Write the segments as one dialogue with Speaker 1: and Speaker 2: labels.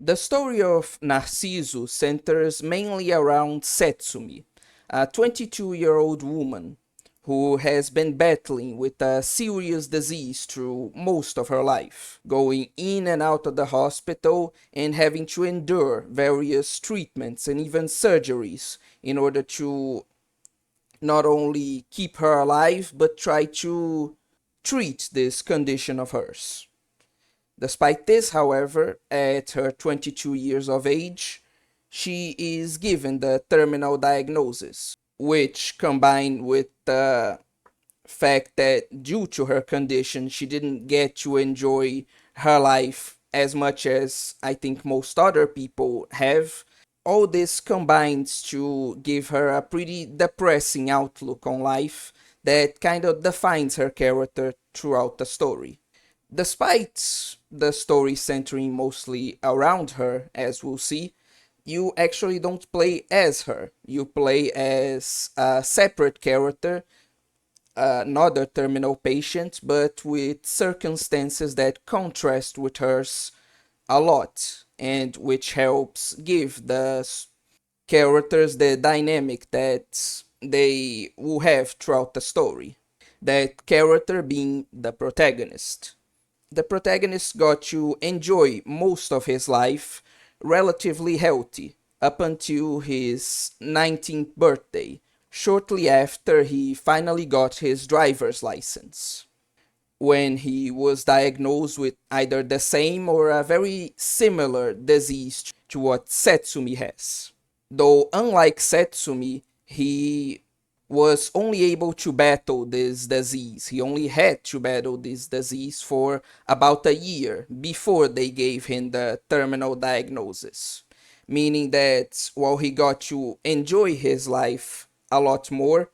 Speaker 1: The story of Narciso centers mainly around Setsumi, a 22-year-old woman who has been battling with a serious disease through most of her life, going in and out of the hospital and having to endure various treatments and even surgeries in order to not only keep her alive but try to treat this condition of hers. Despite this, however, at her 22 years of age, she is given the terminal diagnosis, which combined with the fact that due to her condition, she didn't get to enjoy her life as much as I think most other people have. All this combines to give her a pretty depressing outlook on life that kind of defines her character throughout the story. Despite the story centering mostly around her, as we'll see, you actually don't play as her. You play as a separate character, another terminal patient, but with circumstances that contrast with hers a lot, and which helps give the characters the dynamic that they will have throughout the story. That character being the protagonist. The protagonist got to enjoy most of his life relatively healthy up until his 19th birthday, shortly after he finally got his driver's license, when he was diagnosed with either the same or a very similar disease to what Setsumi has. Though, unlike Setsumi, he was only able to battle this disease. He only had to battle this disease for about a year before they gave him the terminal diagnosis. Meaning that while he got to enjoy his life a lot more,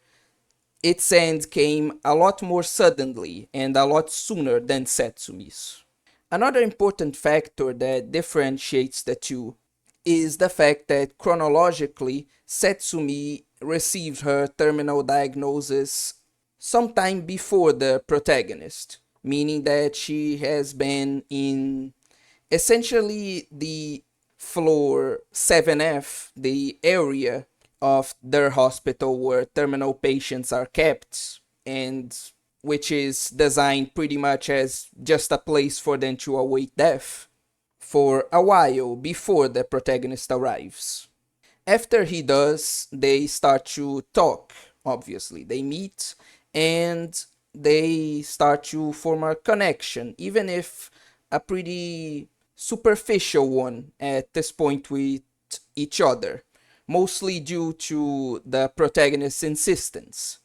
Speaker 1: its end came a lot more suddenly and a lot sooner than Setsumi's. Another important factor that differentiates the two is the fact that chronologically, Setsumi received her terminal diagnosis sometime before the protagonist, meaning that she has been in essentially the floor 7F, the area of their hospital where terminal patients are kept, and which is designed pretty much as just a place for them to await death, for a while before the protagonist arrives. After he does, they start to talk, obviously. They meet and they start to form a connection, even if a pretty superficial one at this point with each other, mostly due to the protagonist's insistence.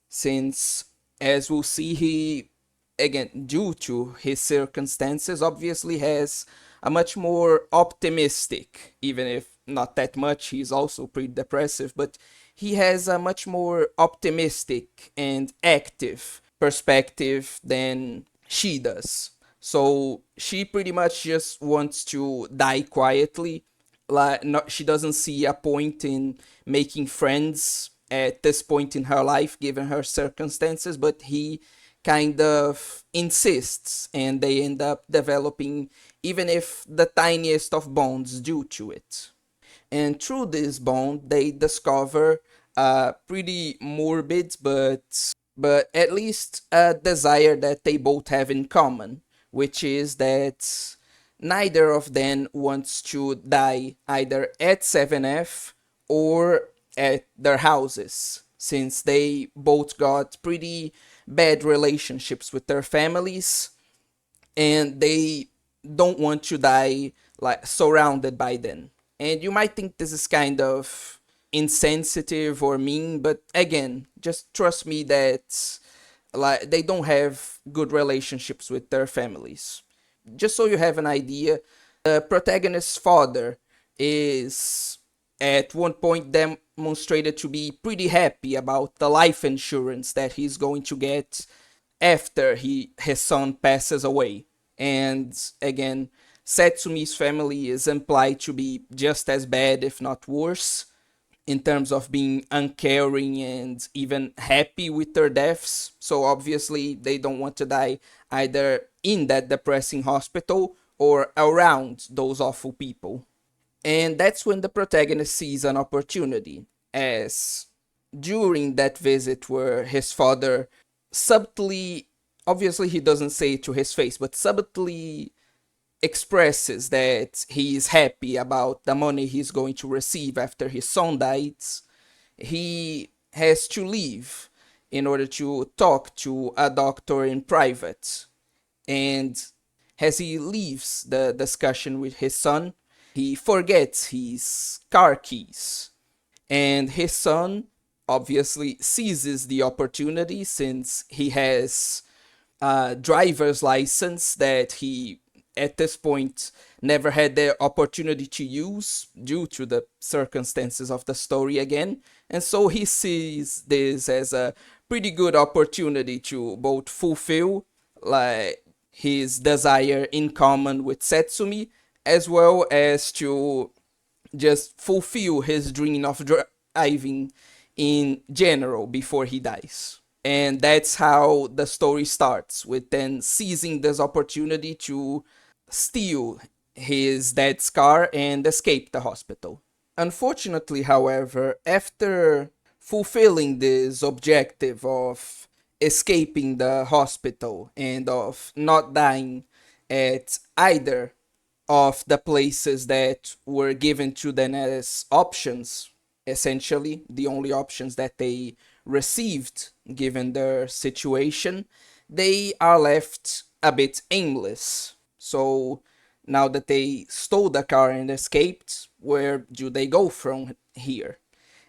Speaker 1: Since, as we'll see, he, again, due to his circumstances, obviously has a much more optimistic, even if not that much, he's also pretty depressive, but he has a much more optimistic and active perspective than she does. So she pretty much just wants to die quietly. Like, not, she doesn't see a point in making friends at this point in her life, given her circumstances, but he kind of insists, and they end up developing even if the tiniest of bonds due to it. And through this bond, they discover a pretty morbid but at least a desire that they both have in common, which is that neither of them wants to die either at 7F or at their houses, since they both got pretty bad relationships with their families and they don't want to die like surrounded by them. And you might think this is kind of insensitive or mean, but again, just trust me that like they don't have good relationships with their families. Just so you have an idea, the protagonist's father is at one point demonstrated to be pretty happy about the life insurance that he's going to get after his son passes away. And again, Setsumi's family is implied to be just as bad, if not worse, in terms of being uncaring and even happy with their deaths. So obviously, they don't want to die either in that depressing hospital or around those awful people. And that's when the protagonist sees an opportunity, as during that visit where his father subtly, obviously he doesn't say it to his face, but subtly expresses that he is happy about the money he's going to receive after his son dies, he has to leave in order to talk to a doctor in private. And as he leaves the discussion with his son, he forgets his car keys. And his son obviously seizes the opportunity since he has a driver's license that he at this point never had the opportunity to use due to the circumstances of the story again. And so he sees this as a pretty good opportunity to both fulfill like his desire in common with Setsumi, as well as to just fulfill his dream of driving in general before he dies. And that's how the story starts, with then seizing this opportunity to steal his dad's car and escape the hospital. Unfortunately, however, after fulfilling this objective of escaping the hospital and of not dying at either of the places that were given to them as options, essentially the only options that they received given their situation, they are left a bit aimless. So now that they stole the car and escaped, where do they go from here?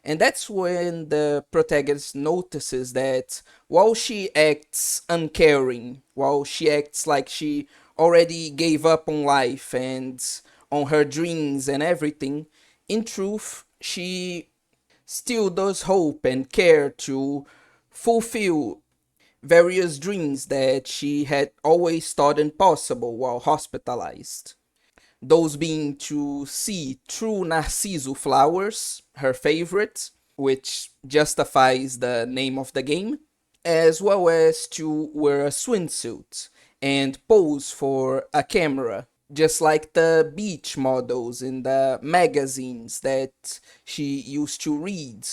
Speaker 1: And that's when the protagonist notices that while she acts uncaring, while she acts like she already gave up on life and on her dreams and everything, in truth, she still does hope and care to fulfill various dreams that she had always thought impossible while hospitalized. Those being to see true Narciso flowers, her favorite, which justifies the name of the game, as well as to wear a swimsuit and pose for a camera, just like the beach models in the magazines that she used to read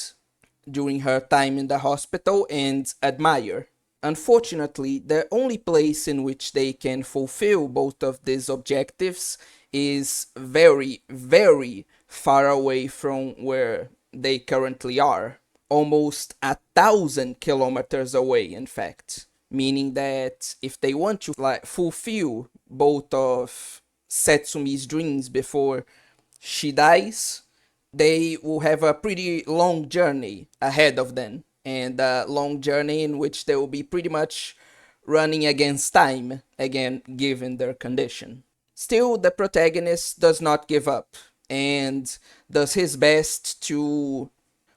Speaker 1: during her time in the hospital and admire. Unfortunately, the only place in which they can fulfill both of these objectives is very, very far away from where they currently are. Almost 1,000 kilometers away, in fact. Meaning that if they want to like fulfill both of Setsumi's dreams before she dies, they will have a pretty long journey ahead of them, and a long journey in which they will be pretty much running against time again, given their condition. Still, the protagonist does not give up and does his best to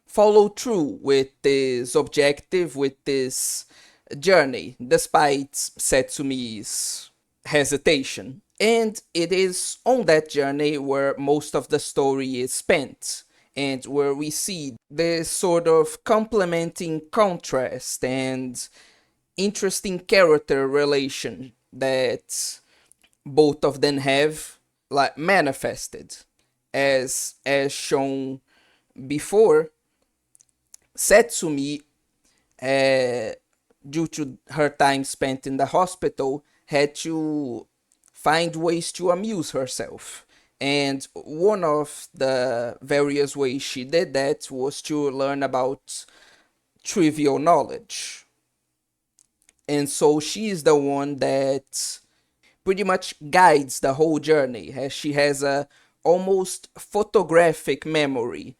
Speaker 1: follow through with this objective, with this journey, despite Setsumi's hesitation. And it is on that journey where most of the story is spent, and where we see this sort of complementing contrast and interesting character relation that both of them have like manifested. As shown before, Setsumi, uh, due to her time spent in the hospital, had to find ways to amuse herself. And one of the various ways she did that was to learn about trivial knowledge. And so she is the one that pretty much guides the whole journey, as she has a almost photographic memory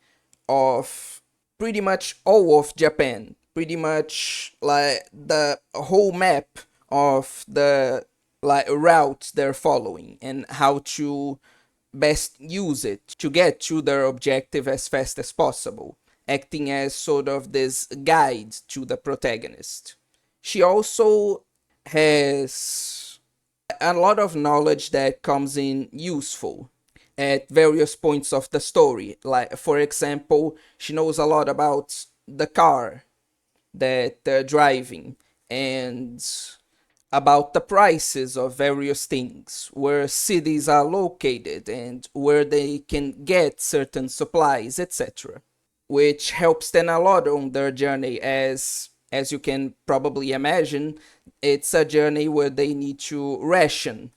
Speaker 1: of pretty much all of Japan, pretty much like the whole map of the like route they're following and how to best use it to get to their objective as fast as possible, acting as sort of this guide to the protagonist. She also has a lot of knowledge that comes in useful at various points of the story. Like, for example, she knows a lot about the car that they're driving and about the prices of various things, where cities are located, and where they can get certain supplies, etc., which helps them a lot on their journey. As you can probably imagine, it's a journey where they need to ration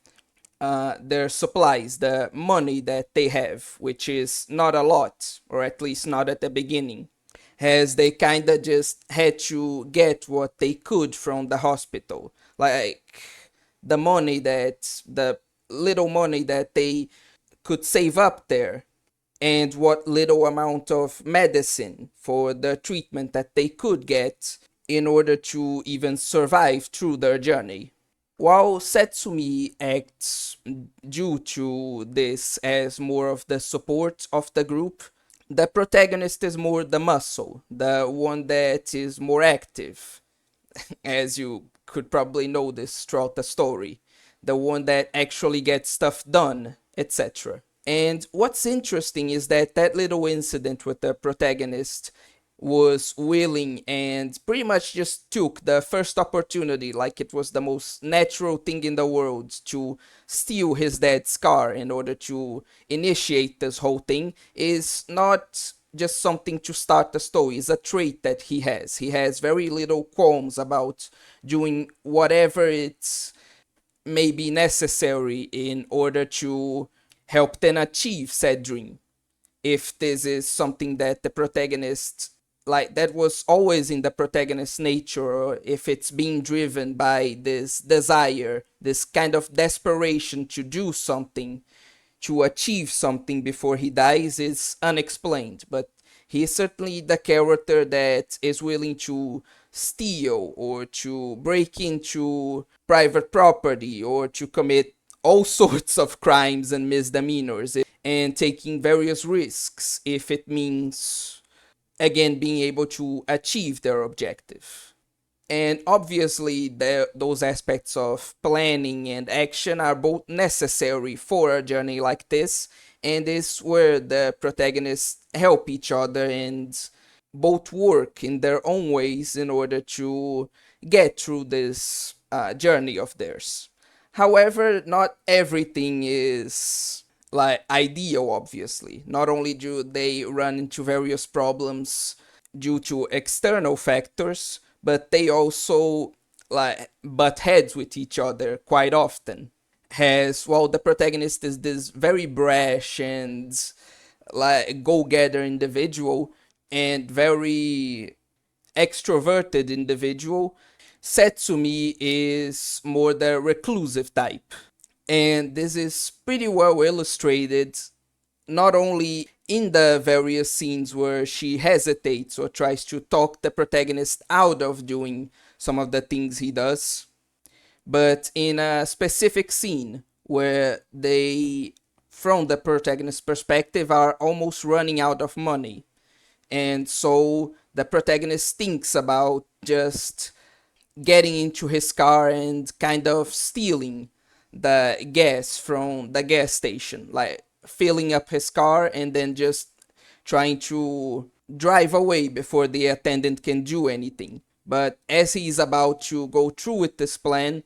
Speaker 1: their supplies, the money that they have, which is not a lot, or at least not at the beginning, as they kind of just had to get what they could from the hospital. Like the little money that they could save up there, and what little amount of medicine for the treatment that they could get in order to even survive through their journey. While Setsumi acts due to this as more of the support of the group, the protagonist is more the muscle, the one that is more active, as you could probably notice throughout the story, the one that actually gets stuff done, etc. And what's interesting is that that little incident with the protagonist was willing and pretty much just took the first opportunity, like it was the most natural thing in the world, to steal his dad's car in order to initiate this whole thing, is not just something to start the story. It's a trait that he has. He has very little qualms about doing whatever it's may be necessary in order to help them achieve said dream. If this is something that the protagonist, like that was always in the protagonist's nature, or if it's being driven by this desire, this kind of desperation to do something, to achieve something before he dies, is unexplained. But he is certainly the character that is willing to steal or to break into private property or to commit all sorts of crimes and misdemeanors, and taking various risks if it means, again, being able to achieve their objective. And obviously, those aspects of planning and action are both necessary for a journey like this, and is where the protagonists help each other and both work in their own ways in order to get through this journey of theirs. However, not everything is like ideal, obviously. Not only do they run into various problems due to external factors, but they also like butt heads with each other quite often. Has While the protagonist is this very brash and like go-getter individual and very extroverted individual, Setsumi is more the reclusive type. And this is pretty well illustrated not only in the various scenes where she hesitates or tries to talk the protagonist out of doing some of the things he does, but in a specific scene where they, from the protagonist's perspective, are almost running out of money. And so the protagonist thinks about just getting into his car and kind of stealing the gas from the gas station, like filling up his car and then just trying to drive away before the attendant can do anything. But as he's about to go through with this plan,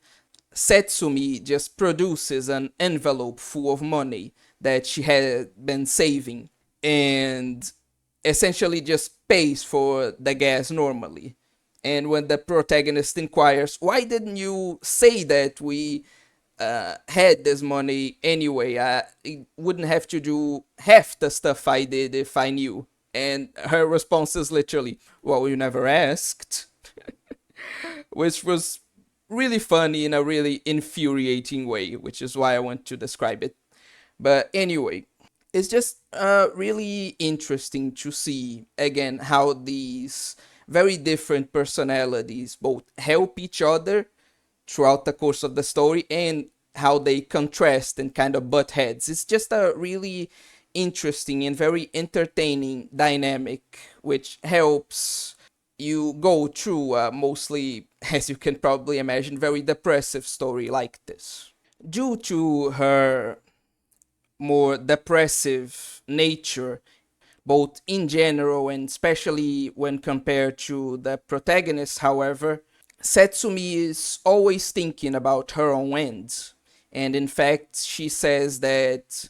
Speaker 1: Setsumi just produces an envelope full of money that she had been saving and essentially just pays for the gas normally. And when the protagonist inquires, why didn't you say that we had this money anyway? I wouldn't have to do half the stuff I did if I knew. And her response is literally, well, you never asked. Which was really funny in a really infuriating way, which is why I want to describe it. But anyway, it's just really interesting to see again how these very different personalities both help each other throughout the course of the story and how they contrast and kind of butt heads. It's just a really interesting and very entertaining dynamic which helps you go through mostly, as you can probably imagine, very depressive story like this. Due to her more depressive nature, both in general and especially when compared to the protagonist, however, Setsumi is always thinking about her own ends. And in fact, she says that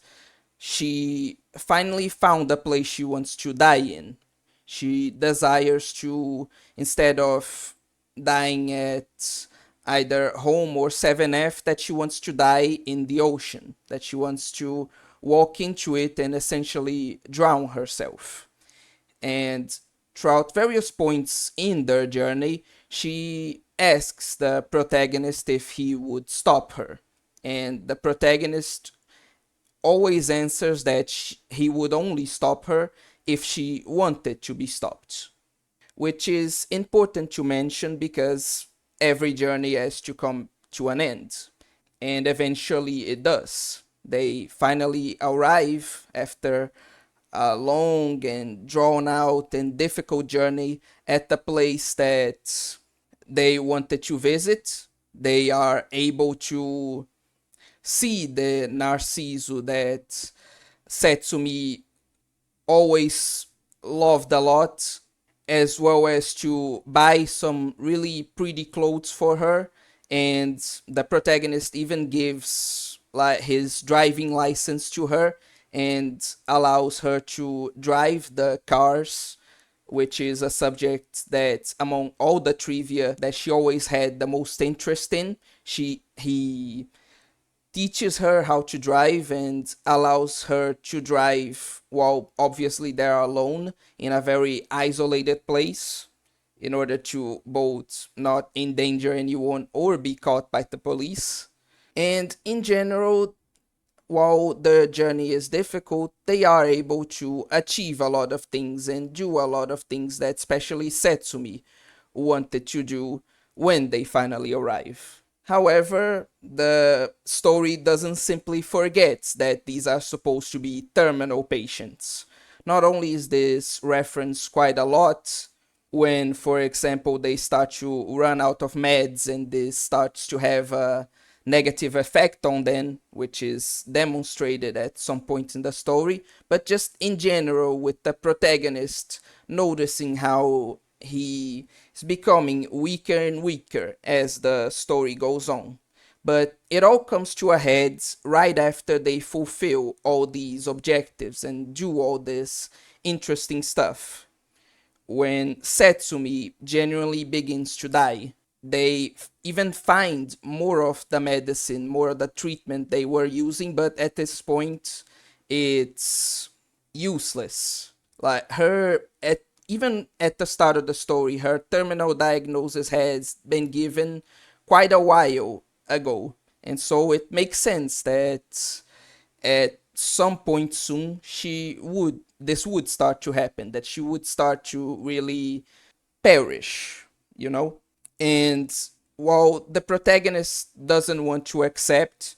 Speaker 1: she finally found a place she wants to die in. She desires to, instead of dying at either home or 7F, that she wants to die in the ocean, that she wants to walk into it and essentially drown herself. And throughout various points in their journey, she asks the protagonist if he would stop her. And the protagonist always answers that he would only stop her if she wanted to be stopped, which is important to mention because every journey has to come to an end, and eventually it does. They finally arrive after a long and drawn out and difficult journey at the place that they wanted to visit. They are able to see the Narciso that Setsumi always loved a lot, as well as to buy some really pretty clothes for her. And the protagonist even gives like his driving license to her and allows her to drive the cars, which is a subject that among all the trivia that she always had the most interest in. He teaches her how to drive and allows her to drive while obviously they're alone in a very isolated place in order to both not endanger anyone or be caught by the police. And in general, while the journey is difficult, they are able to achieve a lot of things and do a lot of things that especially Setsumi wanted to do when they finally arrive. However, the story doesn't simply forget that these are supposed to be terminal patients. Not only is this referenced quite a lot when, for example, they start to run out of meds and this starts to have a negative effect on them, which is demonstrated at some point in the story, but just in general, with the protagonist noticing how he is becoming weaker and weaker as the story goes on. But it all comes to a head right after they fulfill all these objectives and do all this interesting stuff. When Setsumi genuinely begins to die, they even find more of the medicine, more of the treatment they were using, but at this point, it's useless. Like her, at even at the start of the story, her terminal diagnosis has been given quite a while ago, and so it makes sense that at some point soon she would this would start to happen, that she would start to really perish, you know. And while the protagonist doesn't want to accept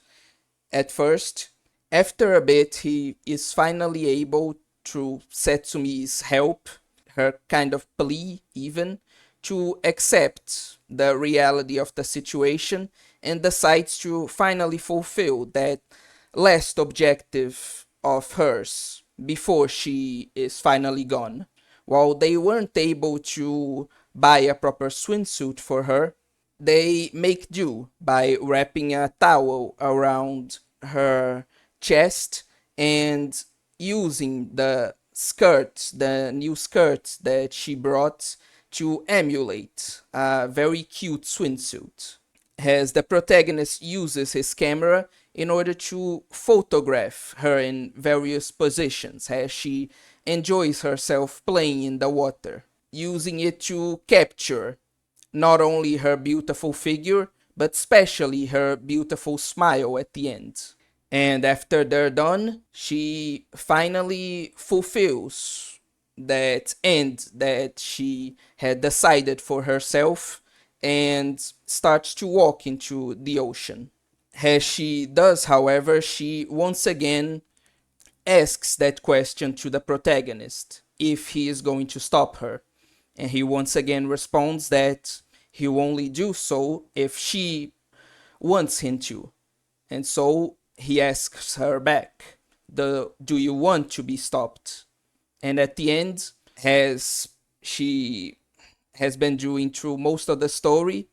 Speaker 1: at first, after a bit he is finally able, through Setsumi's help, her kind of plea even, to accept the reality of the situation and decides to finally fulfill that last objective of hers before she is finally gone. While they weren't able to buy a proper swimsuit for her, they make do by wrapping a towel around her chest and using the new skirt that she brought to emulate a very cute swimsuit. As the protagonist uses his camera in order to photograph her in various positions as she enjoys herself playing in the water, using it to capture not only her beautiful figure, but especially her beautiful smile at the end. And after they're done, she finally fulfills that end that she had decided for herself and starts to walk into the ocean. As she does, however, she once again asks that question to the protagonist if he is going to stop her. And he once again responds that he will only do so if she wants him to. And so he asks her back, do you want to be stopped? And at the end, as she has been doing through most of the story,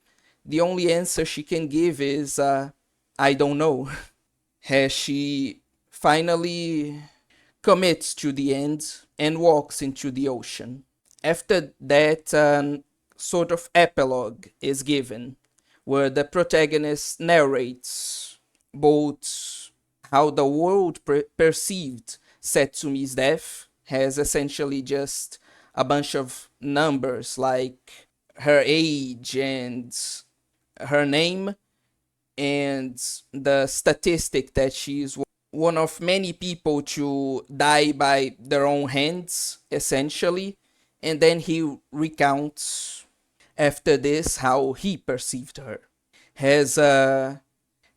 Speaker 1: the only answer she can give is, I don't know. As she finally commits to the end and walks into the ocean. After that, sort of epilogue is given, where the protagonist narrates both how the world perceived Setsumi's death has essentially just a bunch of numbers like her age and her name and the statistic that she's one of many people to die by their own hands, essentially. And then he recounts after this how he perceived her as a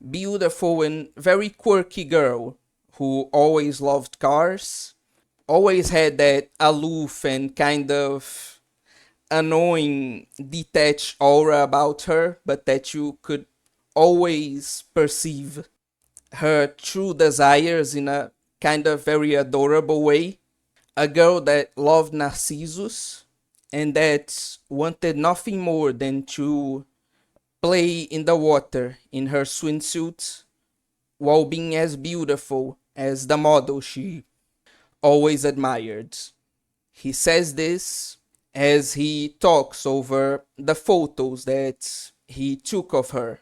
Speaker 1: beautiful and very quirky girl who always loved cars, always had that aloof and kind of annoying, detached aura about her, but that you could always perceive her true desires in a kind of very adorable way. A girl that loved Narcissus and that wanted nothing more than to play in the water in her swimsuit while being as beautiful as the model she always admired. He says this as he talks over the photos that he took of her,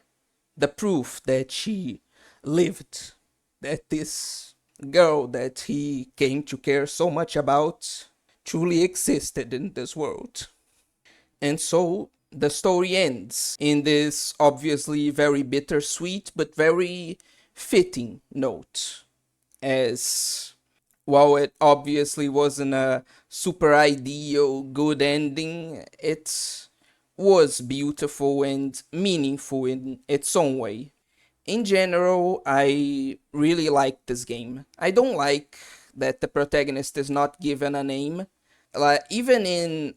Speaker 1: the proof that she lived, that this girl that he came to care so much about truly existed in this world. And so the story ends in this obviously very bittersweet but very fitting note, as while it obviously wasn't a super ideal good ending, it was beautiful and meaningful in its own way. In general, I really like this game. I don't like that the protagonist is not given a name. Like even in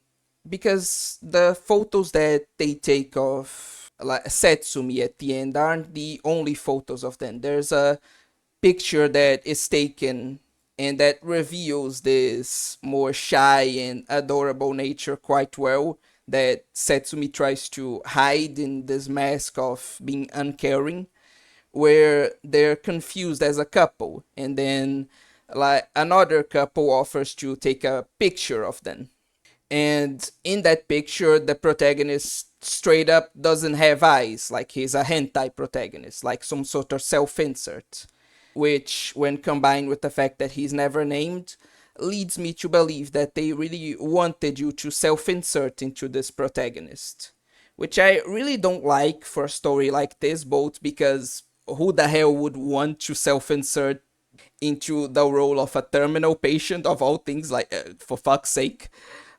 Speaker 1: because the photos that they take of like Setsumi at the end aren't the only photos of them. There's a picture that is taken and that reveals this more shy and adorable nature quite well that Setsumi tries to hide in this mask of being uncaring, where they're confused as a couple and then like another couple offers to take a picture of them, and in that picture the protagonist straight up doesn't have eyes, like he's a hentai protagonist, like some sort of self-insert, which when combined with the fact that he's never named leads me to believe that they really wanted you to self-insert into this protagonist, which I really don't like for a story like this, both because who the hell would want to self-insert into the role of a terminal patient of all things, like for fuck's sake,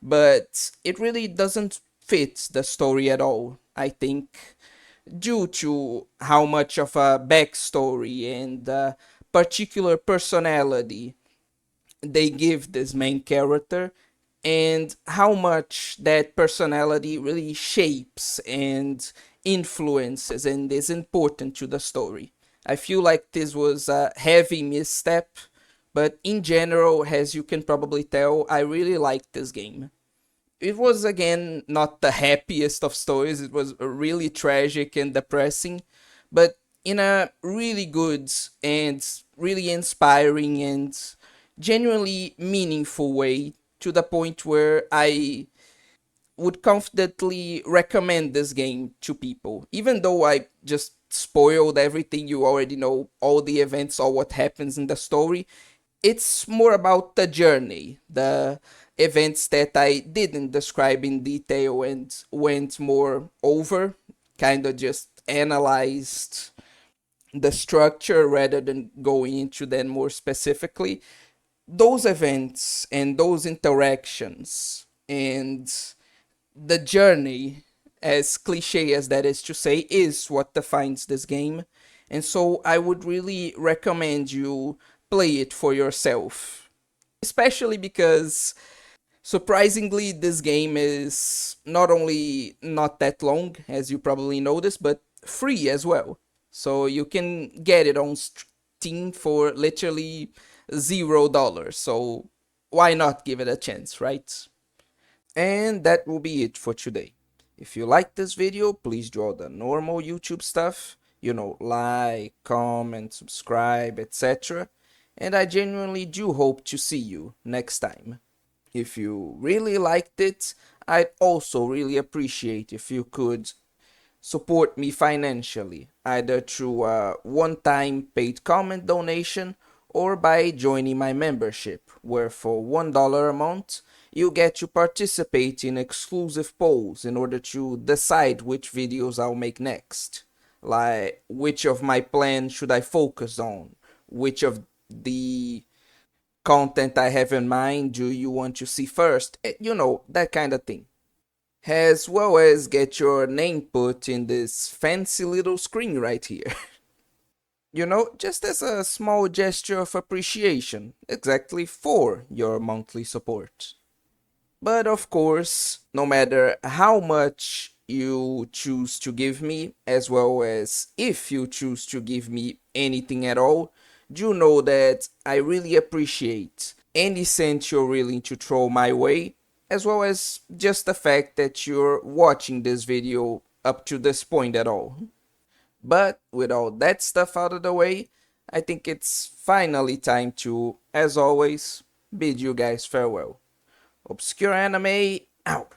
Speaker 1: but it really doesn't fit the story at all, I think, due to how much of a backstory and particular personality they give this main character, and how much that personality really shapes and influences and is important to the story. I feel like this was a heavy misstep, but in general, as you can probably tell, I really like this game. It was again not the happiest of stories, it was really tragic and depressing, but in a really good and really inspiring and genuinely meaningful way, to the point where I would confidently recommend this game to people. Even though I just spoiled everything, you already know all the events, all what happens in the story. It's more about the journey, the events that I didn't describe in detail and went more over, kind of just analyzed the structure rather than going into them more specifically. Those events and those interactions and the journey, as cliche as that is to say, is what defines this game. And so I would really recommend you play it for yourself. Especially because, surprisingly, this game is not only not that long, as you probably noticed, but free as well. So you can get it on Steam for literally $0. So why not give it a chance, right? And that will be it for today. If you like this video, please do all the normal YouTube stuff, like, comment, subscribe, etc. And I genuinely do hope to see you next time. If you really liked it, I'd also really appreciate if you could support me financially, either through a one-time paid comment donation or by joining my membership, where for $1 a month, you get to participate in exclusive polls in order to decide which videos I'll make next. Like, which of my plans should I focus on? Which of the content I have in mind do you want to see first? That kind of thing. As well as get your name put in this fancy little screen right here. Just as a small gesture of appreciation, exactly for your monthly support. But of course, no matter how much you choose to give me, as well as if you choose to give me anything at all, do know that I really appreciate any cent you're willing to throw my way, as well as just the fact that you're watching this video up to this point at all. But with all that stuff out of the way, I think it's finally time to, as always, bid you guys farewell. Obscure Anime out.